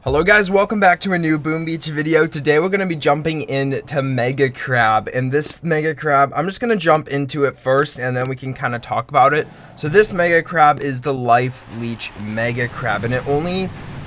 Hello guys, welcome back to a new Boom Beach video. Today we're going to be jumping into Mega Crab, and this Mega Crab, I'm just going to jump into it first and then we can kind of talk about it. So this Mega Crab is the Life Leech Mega Crab, and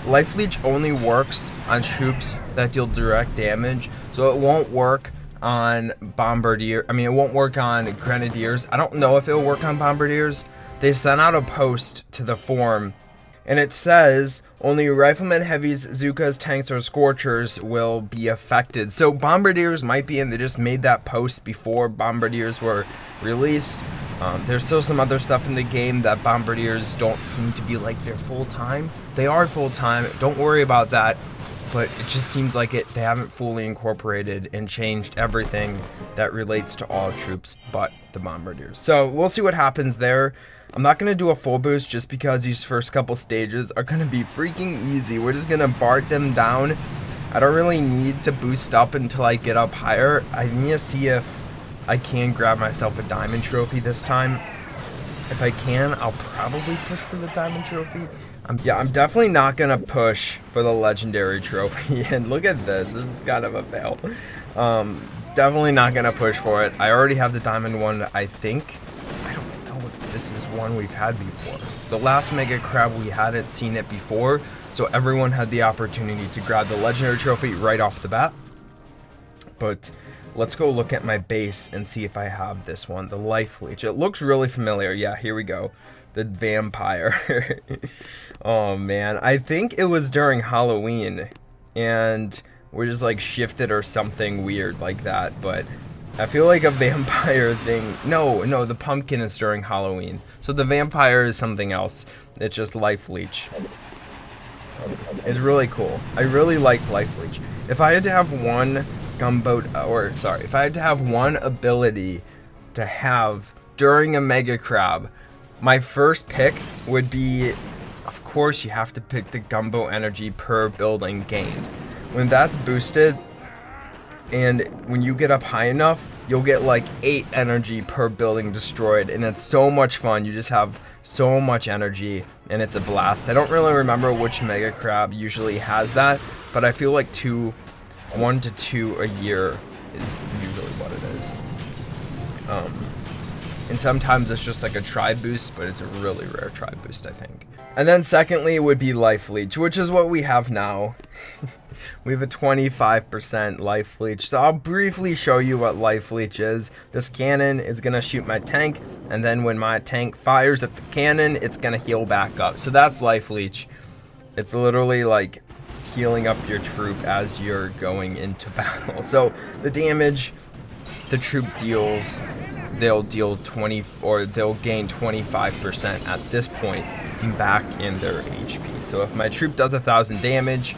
Life Leech only works on troops that deal direct damage, so it won't work on it won't work on Grenadiers. I don't know if it'll work on Bombardiers. They sent out a post to the forum and it says only riflemen, heavies, Zookas, tanks, or Scorchers will be affected. So Bombardiers might be in. They just made that post before Bombardiers were released. There's still some other stuff in the game that Bombardiers don't seem to be like they're full-time. They are full-time. Don't worry about that. But it just seems like they haven't fully incorporated and changed everything that relates to all troops but the Bombardiers. So we'll see what happens there. I'm not going to do a full boost just because these first couple stages are going to be freaking easy. We're just going to BART them down. I don't really need to boost up until I get up higher. I need to see if I can grab myself a diamond trophy this time. If I can, I'll probably push for the diamond trophy. I'm definitely not going to push for the legendary trophy. And look at this. This is kind of a fail. Definitely not going to push for it. I already have the diamond one, I think. This is one we've had before. The last Mega Crab we hadn't seen it before, so everyone had the opportunity to grab the legendary trophy right off the bat. But let's go look at my base and see if I have this one, the Life Leech. It looks really familiar. Yeah, here we go. The vampire. Oh man, I think it was during Halloween and we're just like shifted or something weird like that, but I feel like a vampire thing. No, the pumpkin is during Halloween. So the vampire is something else. It's just Life Leech. It's really cool. I really like Life Leech. If I had to have one if I had to have one ability to have during a Mega Crab, my first pick would be, of course, you have to pick the Gumbo energy per building gained. When that's boosted, and when you get up high enough, you'll get like 8 energy per building destroyed, and it's so much fun. You just have so much energy and it's a blast. I don't really remember which Mega Crab usually has that, but I feel like 1 to 2 a year is usually what it is. And sometimes it's just like a tri boost, but it's a really rare tri boost, I think. And then secondly would be Life Leech, which is what we have now. We have a 25% Life Leech. So I'll briefly show you what Life Leech is. This cannon is going to shoot my tank, and then when my tank fires at the cannon, it's going to heal back up. So that's Life Leech. It's literally like healing up your troop as you're going into battle. So the damage the troop deals, they'll gain 25% at this point back in their HP. So if my troop does 1,000 damage,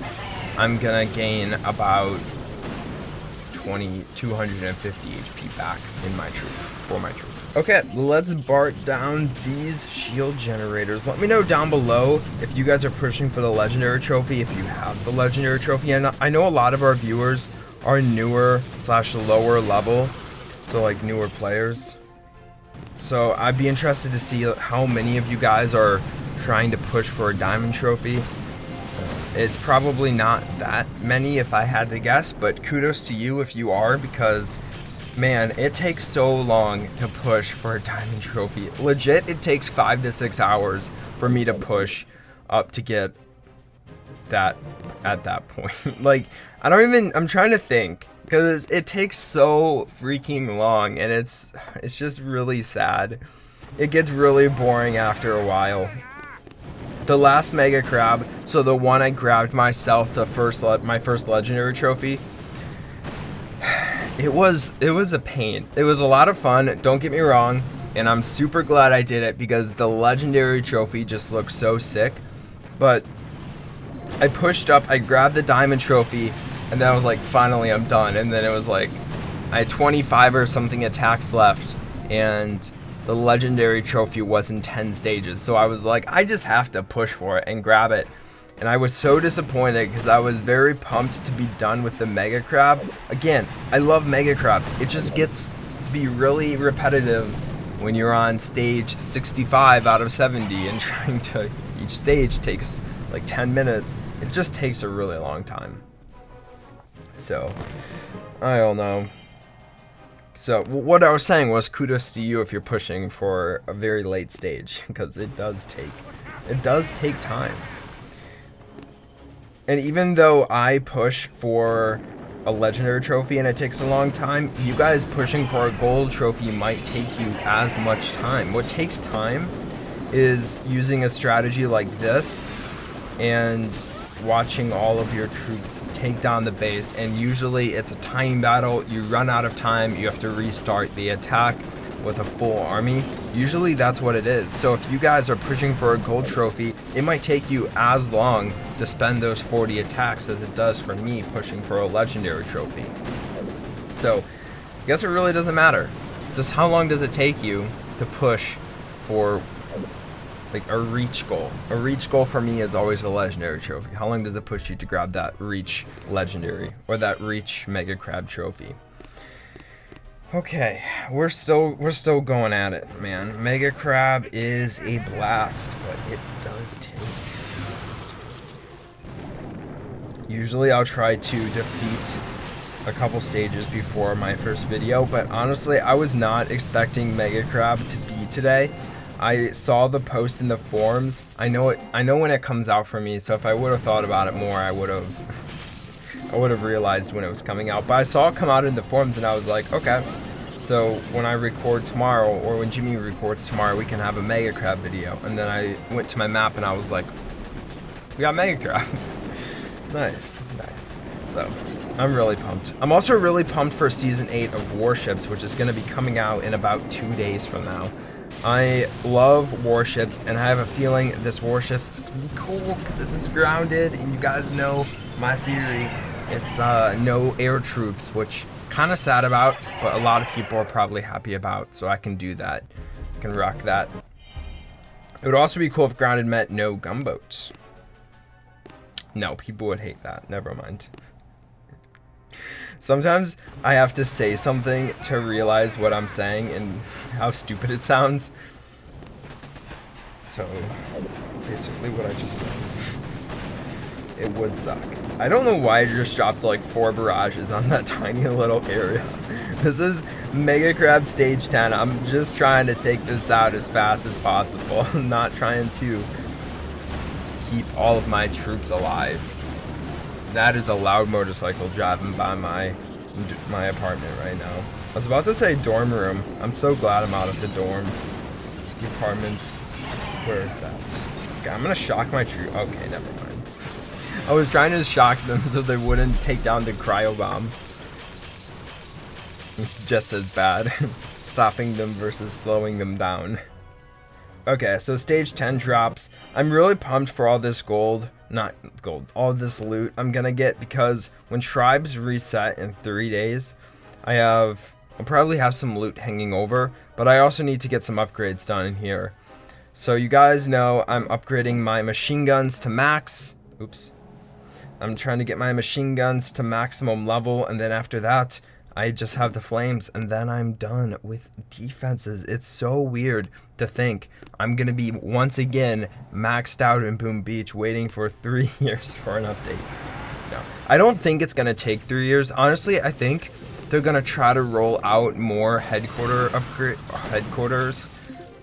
I'm gonna gain about 250 HP back in my troop, for my troop. Okay, let's BART down these shield generators. Let me know down below if you guys are pushing for the legendary trophy, if you have the legendary trophy. And I know a lot of our viewers are newer / lower level, so like newer players. So I'd be interested to see how many of you guys are trying to push for a diamond trophy. It's probably not that many if I had to guess, but kudos to you if you are, because man, it takes so long to push for a diamond trophy. Legit, it takes 5 to 6 hours for me to push up to get that at that point. Like, I'm trying to think, because it takes so freaking long, and it's just really sad. It gets really boring after a while. The last Mega Crab, so the one I grabbed myself, my first legendary trophy, it was a pain. It was a lot of fun, don't get me wrong, and I'm super glad I did it because the legendary trophy just looks so sick. But I pushed up, I grabbed the diamond trophy, and then I was like, finally I'm done. And then it was like, I had 25 or something attacks left, and the legendary trophy was in 10 stages. So I was like, I just have to push for it and grab it. And I was so disappointed because I was very pumped to be done with the Mega Crab. Again, I love Mega Crab. It just gets to be really repetitive when you're on stage 65 out of 70 and trying to, each stage takes like 10 minutes. It just takes a really long time. So, I don't know. So, what I was saying was kudos to you if you're pushing for a very late stage, because it does take time. And even though I push for a legendary trophy and it takes a long time, you guys pushing for a gold trophy might take you as much time. What takes time is using a strategy like this and watching all of your troops take down the base, and usually it's a time battle. You run out of time, you have to restart the attack with a full army. Usually that's what it is. So if you guys are pushing for a gold trophy, it might take you as long to spend those 40 attacks as it does for me pushing for a legendary trophy. So I guess it really doesn't matter. Just how long does it take you to push for like a reach goal? A reach goal for me is always a legendary trophy. How long does it push you to grab that reach legendary or that reach mega crab trophy? Okay, we're still going at it, man. Mega crab is a blast, but it does take. Usually I'll try to defeat a couple stages before my first video, but honestly I was not expecting mega crab to be today. I saw the post in the forums. I know when it comes out for me, so if I would have thought about it more, I would have realized when it was coming out. But I saw it come out in the forums and I was like, okay, so when I record tomorrow, or when Jimmy records tomorrow, we can have a mega crab video. And then I went to my map and I was like, we got mega crab. Nice. So I'm really pumped. I'm also really pumped for season 8 of Warships, which is going to be coming out in about 2 days from now. I love Warships, and I have a feeling this Warships is going to be cool because this is grounded, and you guys know my theory. It's no air troops, which kind of sad about, but a lot of people are probably happy about, so I can do that. I can rock that. It would also be cool if grounded meant no gunboats. No, people would hate that. Never mind. Sometimes I have to say something to realize what I'm saying and how stupid it sounds. So, basically what I just said. It would suck. I don't know why I just dropped like 4 barrages on that tiny little area. This is Mega Crab Stage 10. I'm just trying to take this out as fast as possible. I'm not trying to keep all of my troops alive. That is a loud motorcycle driving by my apartment right now. I was about to say dorm room. I'm so glad I'm out of the dorms. The apartment's where it's at. Okay, I'm gonna shock my troop. Okay, never mind. I was trying to shock them so they wouldn't take down the cryo bomb. Just as bad. Stopping them versus slowing them down. Okay, so stage 10 drops. I'm really pumped for all this all this loot I'm gonna get, because when tribes reset in 3 days, I'll probably have some loot hanging over, but I also need to get some upgrades done in here. So you guys know I'm upgrading my machine guns to max. Oops. I'm trying to get my machine guns to maximum level, and then after that, I just have the flames, and then I'm done with defenses. It's so weird to think I'm going to be once again maxed out in Boom Beach, waiting for 3 years for an update. No, I don't think it's going to take 3 years. Honestly, I think they're going to try to roll out more headquarters,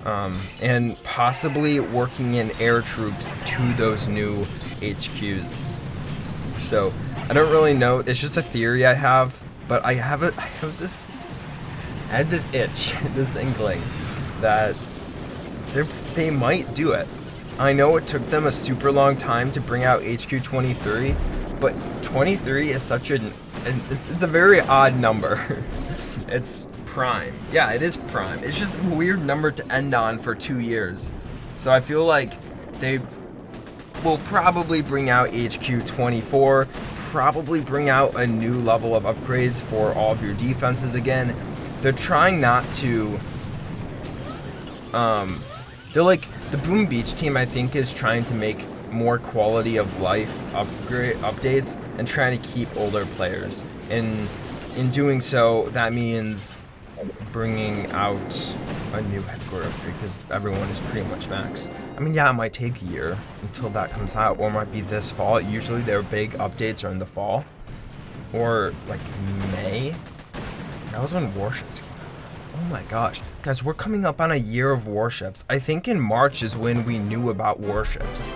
and possibly working in air troops to those new HQs. So I don't really know. It's just a theory I have. But I had this itch, this inkling that they might do it. I know it took them a super long time to bring out HQ 23, but 23 is such it's a very odd number. It's prime. Yeah, it is prime. It's just a weird number to end on for 2 years. So I feel like they will probably bring out HQ 24, probably bring out a new level of upgrades for all of your defenses again. They're trying not to, they're like, the Boom Beach team I think is trying to make more quality of life updates and trying to keep older players. And in doing so, that means bringing out a new headquarter upgrade because everyone is pretty much max. I mean, yeah, it might take a year until that comes out, or it might be this fall. Usually their big updates are in the fall, or like May. That was when warships came out. Oh my gosh. Guys, we're coming up on a year of warships. I think in March is when we knew about warships.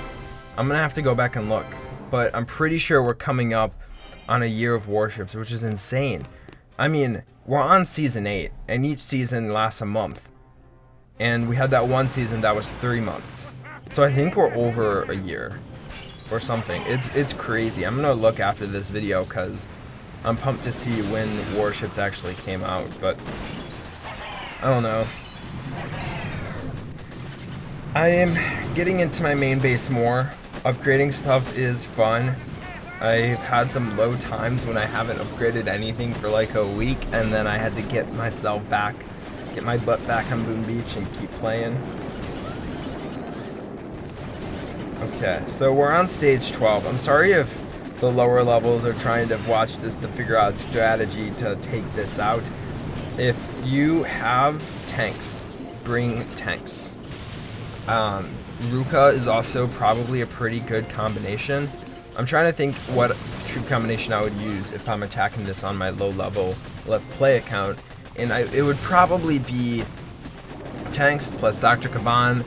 I'm gonna have to go back and look, but I'm pretty sure we're coming up on a year of warships, which is insane. I mean, we're on season 8, and each season lasts a month. And we had that one season that was 3 months. So I think we're over a year or something. It's crazy. I'm gonna look after this video because I'm pumped to see when warships actually came out, but I don't know. I am getting into my main base more. Upgrading stuff is fun. I've had some low times when I haven't upgraded anything for like a week, and then I had to get myself back, get my butt back on Boom Beach and keep playing. Okay, so we're on stage 12. I'm sorry if the lower levels are trying to watch this to figure out strategy to take this out. If you have tanks, bring tanks. Ruka is also probably a pretty good combination. I'm trying to think what troop combination I would use if I'm attacking this on my low level Let's Play account, and it would probably be tanks plus Dr. Kavan,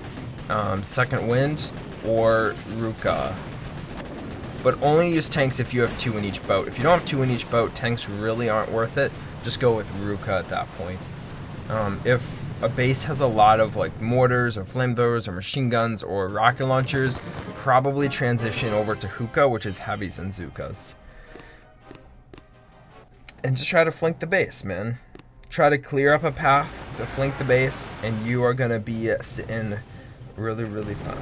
Second Wind, or Ruka. But only use tanks if you have 2 in each boat. If you don't have 2 in each boat, tanks really aren't worth it. Just go with Ruka at that point. If a base has a lot of like mortars or flamethrowers or machine guns or rocket launchers, probably transition over to Hookah, which is heavies and Zookas. And just try to flank the base, man. Try to clear up a path to flank the base, and you are gonna be sitting really, really fine.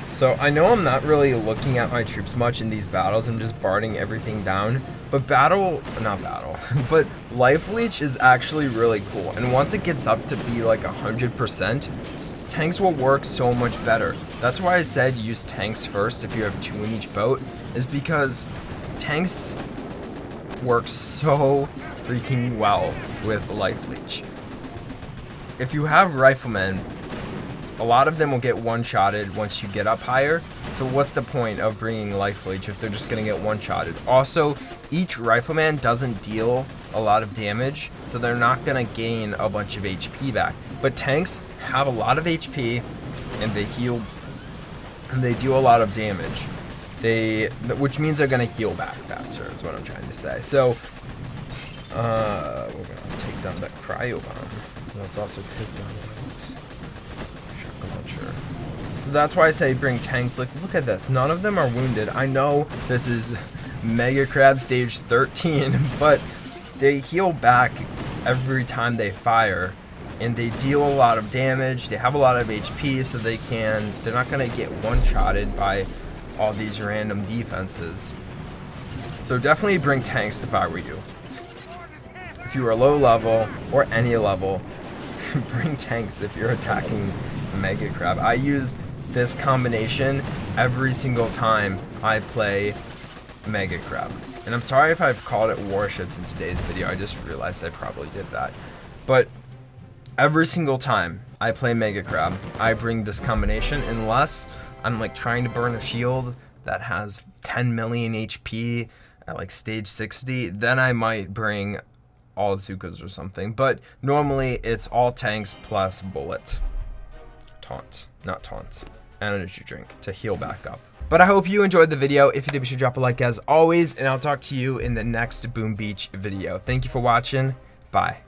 So I know I'm not really looking at my troops much in these battles. I'm just barding everything down. But but Life Leech is actually really cool. And once it gets up to be like 100%, tanks will work so much better. That's why I said use tanks first if you have 2 in each boat, is because tanks work so freaking well with Life Leech. If you have riflemen, a lot of them will get one-shotted once you get up higher. So what's the point of bringing Life Leech if they're just going to get one-shotted? Also, each rifleman doesn't deal a lot of damage, so they're not going to gain a bunch of HP back. But tanks have a lot of HP, and they heal, and they do a lot of damage. Which means they're going to heal back faster, is what I'm trying to say. So, we're going to take down that cryo bomb. Let's also take down launcher. So that's why I say bring tanks. Like, look at this. None of them are wounded. I know this is Mega Crab stage 13, but they heal back every time they fire, and they deal a lot of damage. They have a lot of HP, so they're not gonna get one-shotted by all these random defenses. So definitely bring tanks if I were you. If you are low level or any level, bring tanks if you're attacking Mega Crab. I use this combination every single time I play Mega Crab. And I'm sorry if I've called it warships in today's video. I just realized I probably did that. But every single time I play Mega Crab, I bring this combination, unless I'm like trying to burn a shield that has 10 million HP at like stage 60, then I might bring all Zookas or something. But normally it's all tanks plus bullets. Not taunts, and energy drink to heal back up. But I hope you enjoyed the video. If you did, be sure to drop a like as always, and I'll talk to you in the next Boom Beach video. Thank you for watching. Bye.